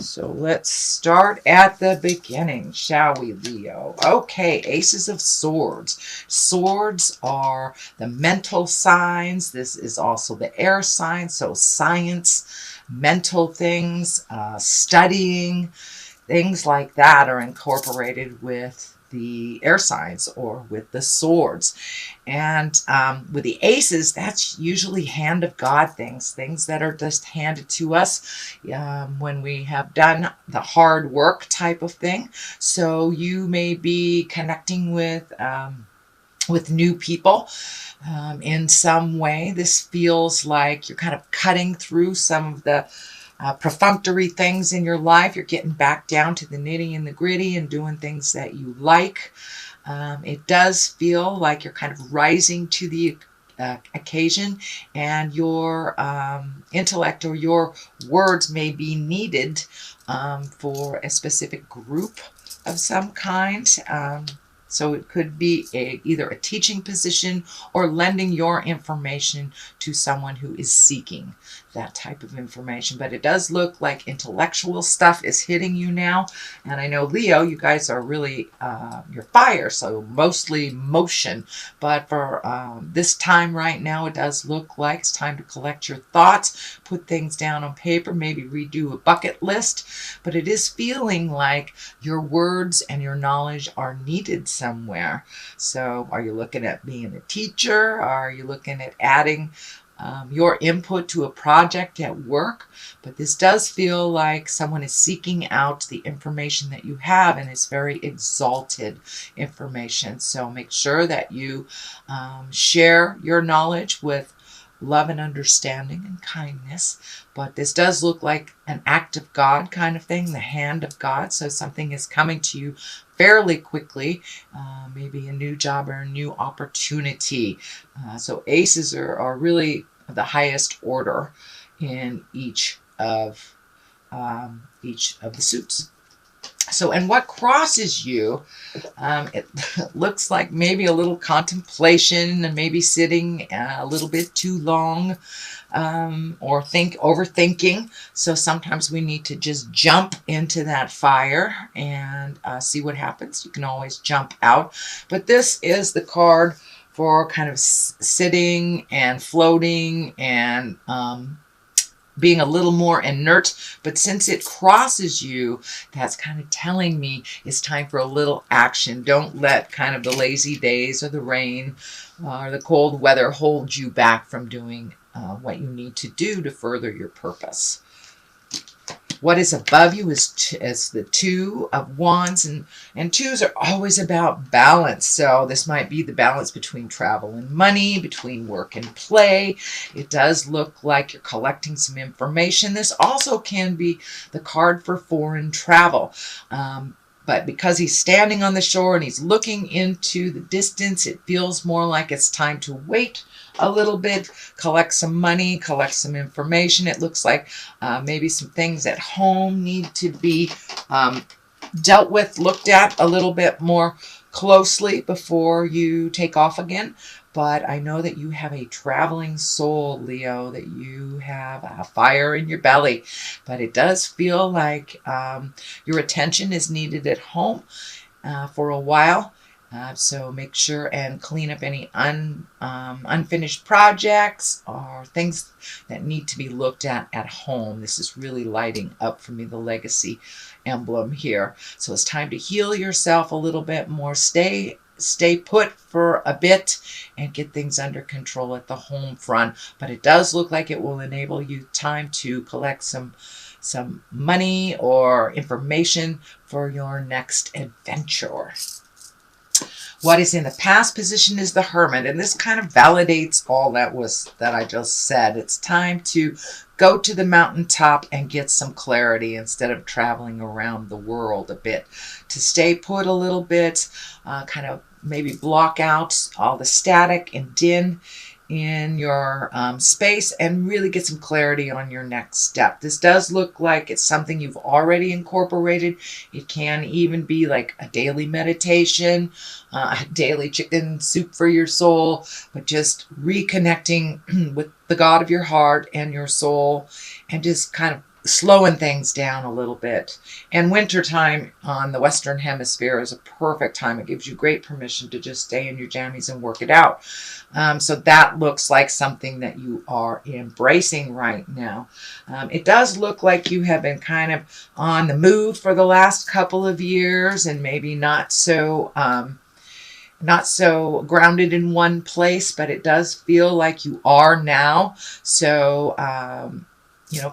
So let's start at the beginning, shall we, Leo? Okay, Aces of Swords. Swords are the mental signs. This is also the air sign, so science, mental things, studying, things like that are incorporated with the air signs or with the swords. And with the aces, that's usually hand of God things, things that are just handed to us when we have done the hard work type of thing. So you may be connecting with new people in some way. This feels like you're kind of cutting through some of the perfunctory things in your life. You're getting back down to the nitty and the gritty and doing things that you like. It does feel like you're kind of rising to the occasion, and your intellect or your words may be needed for a specific group of some kind. So it could be either a teaching position or lending your information to someone who is seeking that type of information. But it does look like intellectual stuff is hitting you now. And I know, Leo, you guys are really, you're fire, so mostly motion. But for this time right now, it does look like it's time to collect your thoughts, put things down on paper, maybe redo a bucket list. But it is feeling like your words and your knowledge are needed somewhere. So are you looking at being a teacher? Are you looking at adding your input to a project at work? But this does feel like someone is seeking out the information that you have, and it's very exalted information. So make sure that you share your knowledge with love and understanding and kindness. But this does look like an act of God kind of thing, the hand of God. So something is coming to you fairly quickly, maybe a new job or a new opportunity. So aces are really the highest order in each of the suits. So, and what crosses you, it looks like maybe a little contemplation and maybe sitting a little bit too long, or overthinking. So sometimes we need to just jump into that fire and see what happens. You can always jump out. But this is the card for kind of sitting and floating and being a little more inert. But since it crosses you, that's kind of telling me it's time for a little action. Don't let kind of the lazy days or the rain or the cold weather hold you back from doing what you need to do to further your purpose. What is above you is the Two of Wands, and twos are always about balance. So this might be the balance between travel and money, between work and play. It does look like you're collecting some information. This also can be the card for foreign travel. But because he's standing on the shore and he's looking into the distance, it feels more like it's time to wait a little bit, collect some money, collect some information. It looks like maybe some things at home need to be dealt with, looked at a little bit more closely before you take off again. But I know that you have a traveling soul, Leo, that you have a fire in your belly. But it does feel like your attention is needed at home for a while. So make sure and clean up any unfinished projects or things that need to be looked at home. This is really lighting up for me, the legacy emblem here. So it's time to heal yourself a little bit more. Stay put for a bit and get things under control at the home front. But it does look like it will enable you time to collect some money or information for your next adventure. What is in the past position is the Hermit, and this kind of validates all that I just said. It's time to go to the mountaintop and get some clarity instead of traveling around the world a bit. To stay put a little bit, kind of maybe block out all the static and din in your space and really get some clarity on your next step. This does look like it's something you've already incorporated. It can even be like a daily meditation, a daily chicken soup for your soul, but just reconnecting with the God of your heart and your soul and just kind of slowing things down a little bit. And wintertime on the Western Hemisphere is a perfect time. It gives you great permission to just stay in your jammies and work it out. So that looks like something that you are embracing right now. It does look like you have been kind of on the move for the last couple of years, and maybe not so grounded in one place, but it does feel like you are now. So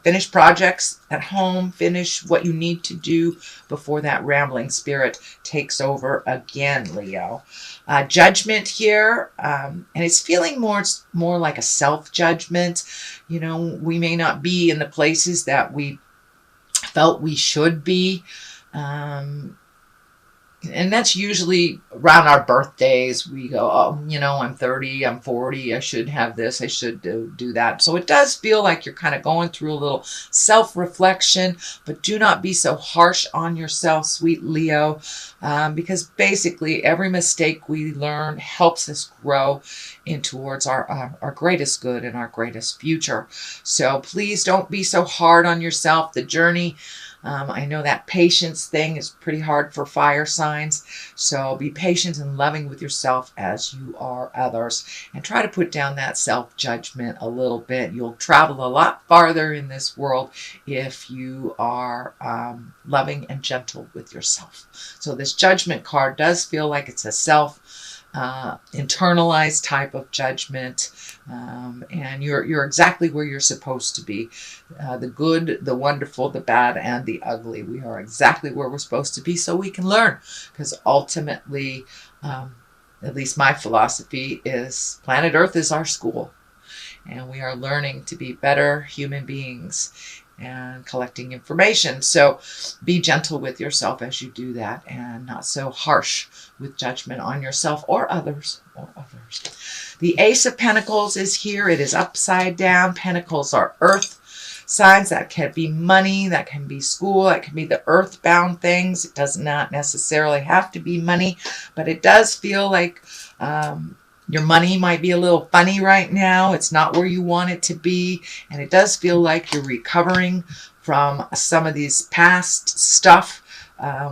finish projects at home, finish what you need to do before that rambling spirit takes over again, Leo. Judgment here, and it's feeling more like a self-judgment. We may not be in the places that we felt we should be. And that's usually around our birthdays. We go, I'm 30, I'm 40, I should have this, I should do that. So it does feel like you're kind of going through a little self-reflection, but do not be so harsh on yourself, sweet Leo, because basically every mistake we learn helps us grow in towards our greatest good and our greatest future. So please don't be so hard on yourself. The journey, I know that patience thing is pretty hard for fire signs, so be patient and loving with yourself as you are others, and try to put down that self-judgment a little bit. You'll travel a lot farther in this world if you are loving and gentle with yourself. So this judgment card does feel like it's a internalized type of judgment, and you're exactly where you're supposed to be. The good, the wonderful, the bad, and the ugly. We are exactly where we're supposed to be, so we can learn, because ultimately, at least my philosophy is, planet Earth is our school, and we are learning to be better human beings and collecting information. So be gentle with yourself as you do that, and not so harsh with judgment on yourself or others. The Ace of Pentacles is here. It is upside down. Pentacles are earth signs. That can be money, that can be school, that can be the earthbound things. It does not necessarily have to be money, but it does feel like your money might be a little funny right now. It's not where you want it to be. And it does feel like you're recovering from some of these past stuff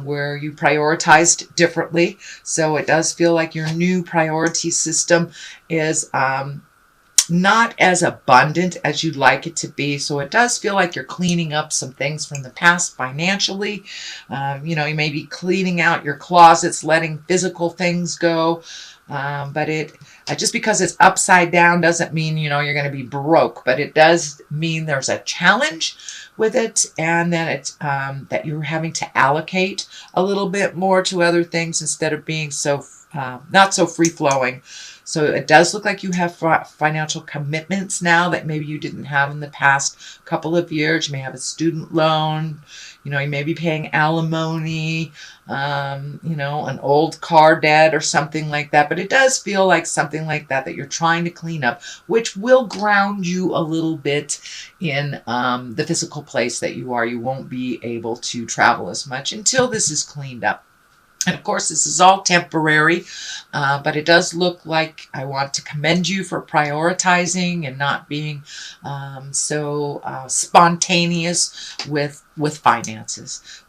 where you prioritized differently. So it does feel like your new priority system is not as abundant as you'd like it to be. So it does feel like you're cleaning up some things from the past financially. You may be cleaning out your closets, letting physical things go. But just because it's upside down doesn't mean, you're going to be broke, but it does mean there's a challenge with it, and then it's, that you're having to allocate a little bit more to other things instead of being so, not so free flowing. So it does look like you have financial commitments now that maybe you didn't have in the past couple of years. You may have a student loan. You may be paying alimony, an old car debt or something like that. But it does feel like something like that you're trying to clean up, which will ground you a little bit in the physical place that you are. You won't be able to travel as much until this is cleaned up. And of course, this is all temporary, but it does look like I want to commend you for prioritizing and not being so spontaneous with finances.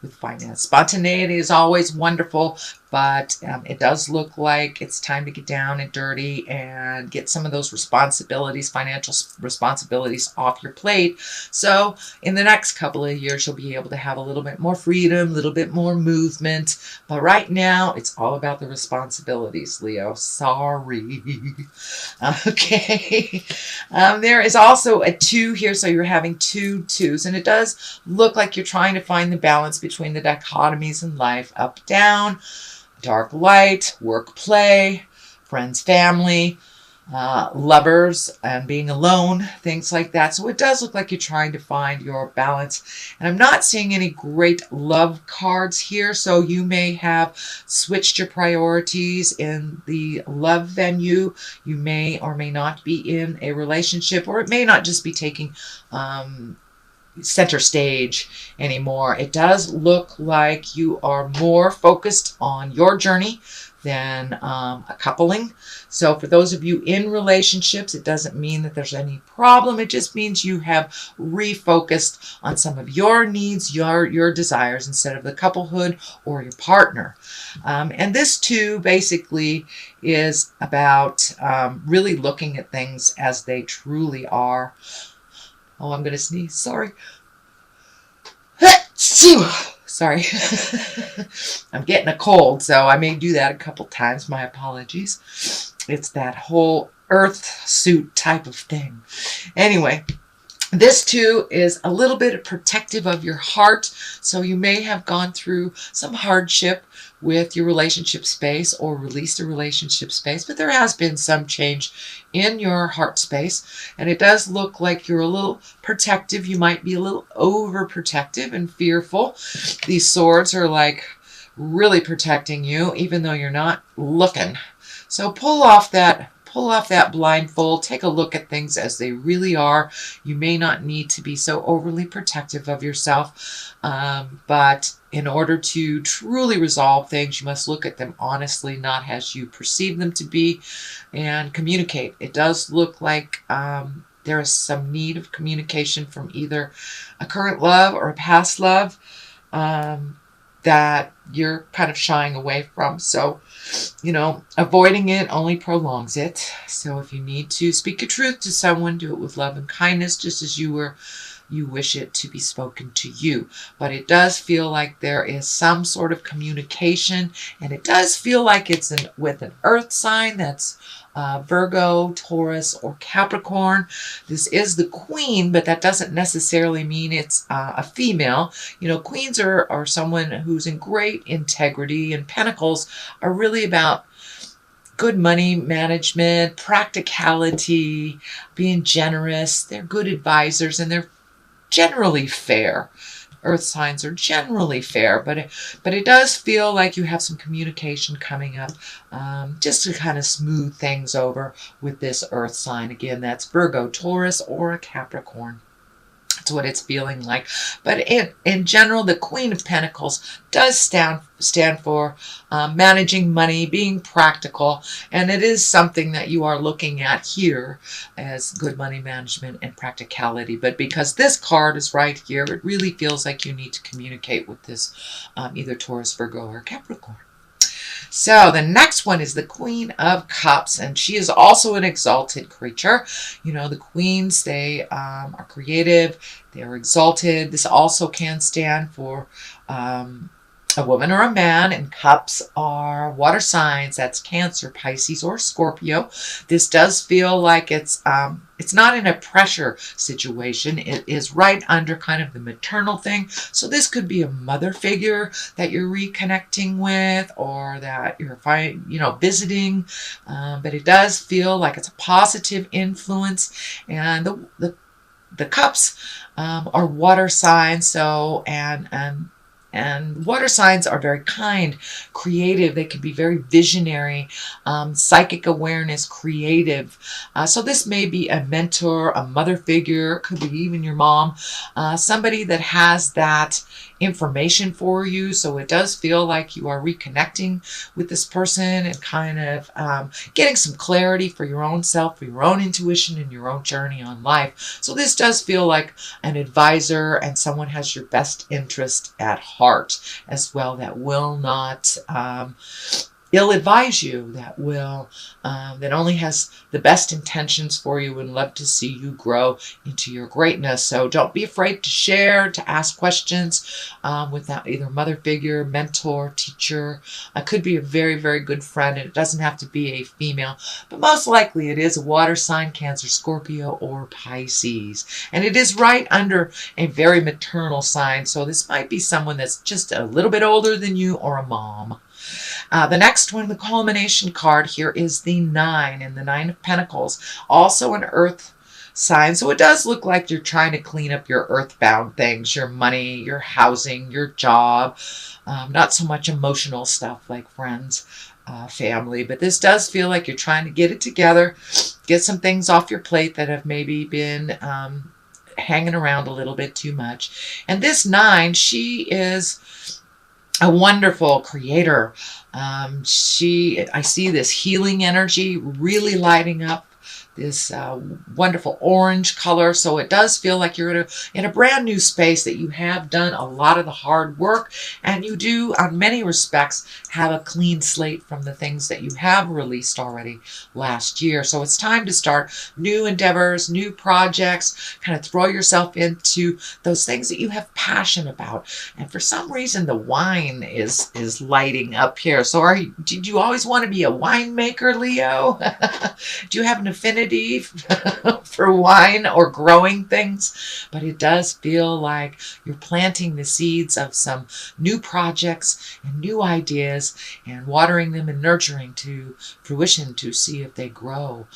Spontaneity is always wonderful, but it does look like it's time to get down and dirty and get some of those financial responsibilities off your plate. So in the next couple of years, you'll be able to have a little bit more freedom, a little bit more movement. But right now, it's all about the responsibilities, Leo. Sorry. Okay. There is also a 2 here, so you're having 2 2s, and it does look like you're trying to find the balance between the dichotomies in life, up, down, dark, light, work, play, friends, family, lovers, and being alone, things like that. So it does look like you're trying to find your balance. And I'm not seeing any great love cards here, so you may have switched your priorities in the love venue. You may or may not be in a relationship, or it may not just be taking center stage anymore. It does look like you are more focused on your journey, than a coupling. So for those of you in relationships, it doesn't mean that there's any problem. It just means you have refocused on some of your needs, your desires, instead of the couplehood or your partner. And this too basically is about really looking at things as they truly are. Oh, I'm going to sneeze. Sorry. Sorry. I'm getting a cold, so I may do that a couple times. My apologies. It's that whole earth suit type of thing. Anyway, this too is a little bit protective of your heart. So you may have gone through some hardship with your relationship space or released a relationship space, but there has been some change in your heart space, and it does look like you're a little protective. You might be a little overprotective and fearful. These swords are like really protecting you, even though you're not looking. So pull off that blindfold, take a look at things as they really are. You may not need to be so overly protective of yourself, but in order to truly resolve things, you must look at them honestly, not as you perceive them to be, and communicate. It does look like there is some need of communication from either a current love or a past love that you're kind of shying away from. So, avoiding it only prolongs it. So if you need to speak your truth to someone, do it with love and kindness, just as you wish it to be spoken to you. But it does feel like there is some sort of communication, and it does feel like it's with an earth sign that's Virgo, Taurus, or Capricorn. This is the queen, but that doesn't necessarily mean it's a female. Queens are someone who's in great integrity, and pentacles are really about good money management, practicality, being generous. They're good advisors, and they're generally fair. Earth signs are generally fair, but it does feel like you have some communication coming up, just to kind of smooth things over with this earth sign. Again, that's Virgo, Taurus, or a Capricorn. That's what it's feeling like. But in general, the Queen of Pentacles does stand for managing money, being practical, and it is something that you are looking at here as good money management and practicality. But because this card is right here, it really feels like you need to communicate with this either Taurus, Virgo, or Capricorn. So the next one is the Queen of Cups, and she is also an exalted creature. The queens, they are creative, they are exalted. This also can stand for a woman or a man, and cups are water signs. That's Cancer, Pisces, or Scorpio. This does feel like it's not in a pressure situation. It is right under kind of the maternal thing. So this could be a mother figure that you're reconnecting with, or that you're visiting. But it does feel like it's a positive influence, and the cups are water signs. So and water signs are very kind, creative. They can be very visionary, psychic awareness, creative. So this may be a mentor, a mother figure, could be even your mom, somebody that has that information for you. So it does feel like you are reconnecting with this person and kind of getting some clarity for your own self, for your own intuition, and your own journey on life. So this does feel like an advisor, and someone has your best interest at heart as well, that will not ill-advise you, that only has the best intentions for you and love to see you grow into your greatness. So don't be afraid to share, to ask questions with that either mother figure, mentor, teacher. It could be a very, very good friend, and it doesn't have to be a female, but most likely it is a water sign, Cancer, Scorpio, or Pisces. And it is right under a very maternal sign, so this might be someone that's just a little bit older than you, or a mom. The next one, the culmination card here, is the 9, and the 9 of Pentacles, also an earth sign. So it does look like you're trying to clean up your earthbound things, your money, your housing, your job, not so much emotional stuff like friends, family, but this does feel like you're trying to get it together, get some things off your plate that have maybe been hanging around a little bit too much. And this 9, she is a wonderful creator. I see this healing energy really lighting up this wonderful orange color. So it does feel like you're in a brand new space, that you have done a lot of the hard work, and you do, on many respects, have a clean slate from the things that you have released already last year. So it's time to start new endeavors, new projects, kind of throw yourself into those things that you have passion about. And for some reason, the wine is lighting up here. So did you always want to be a winemaker, Leo? Do you have an affinity for wine or growing things? But it does feel like you're planting the seeds of some new projects and new ideas, and watering them and nurturing to fruition to see if they grow.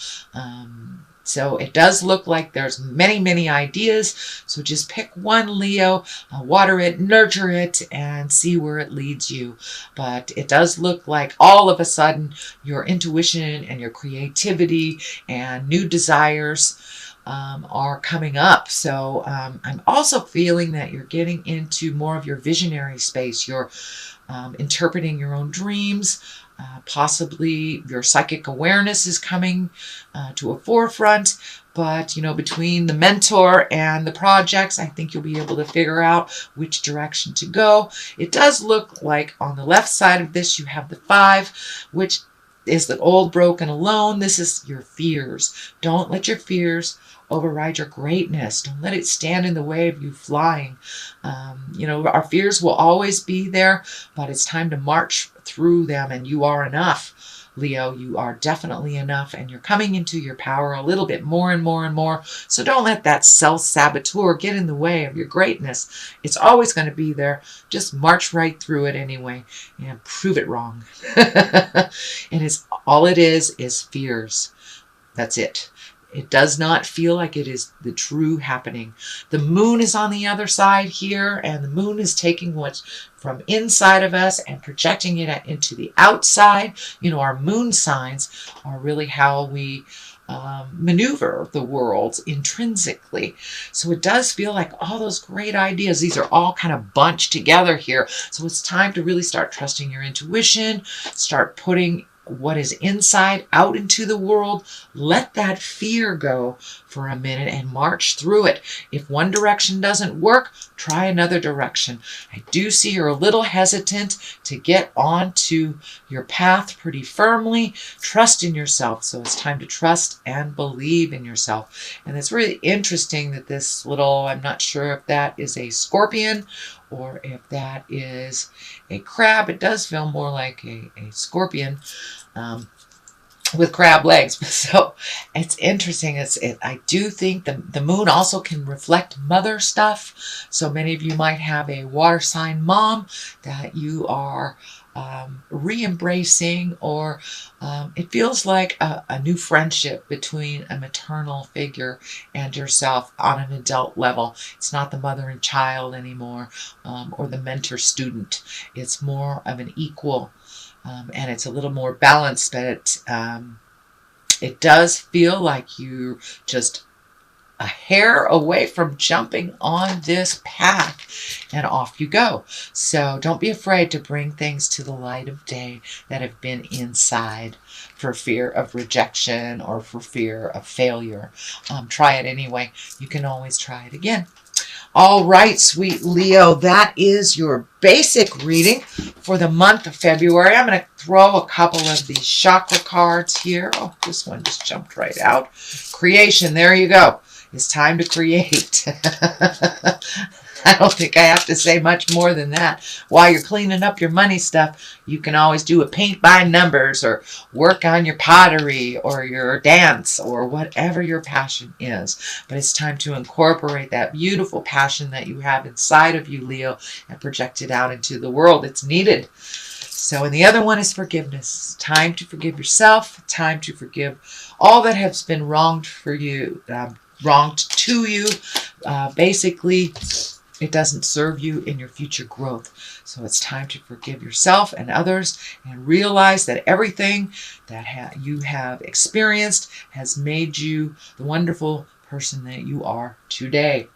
So it does look like there's many, many ideas. So just pick one, Leo, water it, nurture it, and see where it leads you. But it does look like all of a sudden your intuition and your creativity and new desires are coming up. So I'm also feeling that you're getting into more of your visionary space. You're interpreting your own dreams. Possibly your psychic awareness is coming to a forefront. But, between the mentor and the projects, I think you'll be able to figure out which direction to go. It does look like on the left side of this, you have the 5, which is the old, broken, alone. This is your fears. Don't let your fears override your greatness. Don't let it stand in the way of you flying. Our fears will always be there, but it's time to march through them, and you are enough. Leo, you are definitely enough, and you're coming into your power a little bit more and more and more. So don't let that self-saboteur get in the way of your greatness. It's always going to be there. Just march right through it anyway and prove it wrong. And all it is fears. That's it. It does not feel like it is the true happening. The moon is on the other side here, and the moon is taking what's from inside of us and projecting it into the outside. Our moon signs are really how we maneuver the world intrinsically. So it does feel like all those great ideas, these are all kind of bunched together here. So it's time to really start trusting your intuition, start putting what is inside out into the world. Let that fear go for a minute and march through it. If one direction doesn't work, try another direction. I do see you're a little hesitant to get onto your path pretty firmly. Trust in yourself. So it's time to trust and believe in yourself. And it's really interesting that this little, I'm not sure if that is a scorpion or if that is a crab. It does feel more like a scorpion with crab legs. So it's interesting. I do think the moon also can reflect mother stuff. So many of you might have a water sign mom that you are re-embracing, or it feels like a new friendship between a maternal figure and yourself on an adult level. It's not the mother and child anymore, or the mentor-student. It's more of an equal, and it's a little more balanced, but it does feel like you're just a hair away from jumping on this path, and off you go. So don't be afraid to bring things to the light of day that have been inside for fear of rejection or for fear of failure. Try it anyway. You can always try it again. All right, sweet Leo, that is your basic reading for the month of February. I'm going to throw a couple of these chakra cards here. Oh, this one just jumped right out. Creation, there you go. It's time to create. I don't think I have to say much more than that. While you're cleaning up your money stuff, you can always do a paint by numbers, or work on your pottery or your dance or whatever your passion is. But it's time to incorporate that beautiful passion that you have inside of you, Leo, and project it out into the world. It's needed. So, and the other one is forgiveness. Time to forgive yourself. Time to forgive all that has been wronged for you, wronged to you. Basically, it doesn't serve you in your future growth. So it's time to forgive yourself and others, and realize that everything that you have experienced has made you the wonderful person that you are today.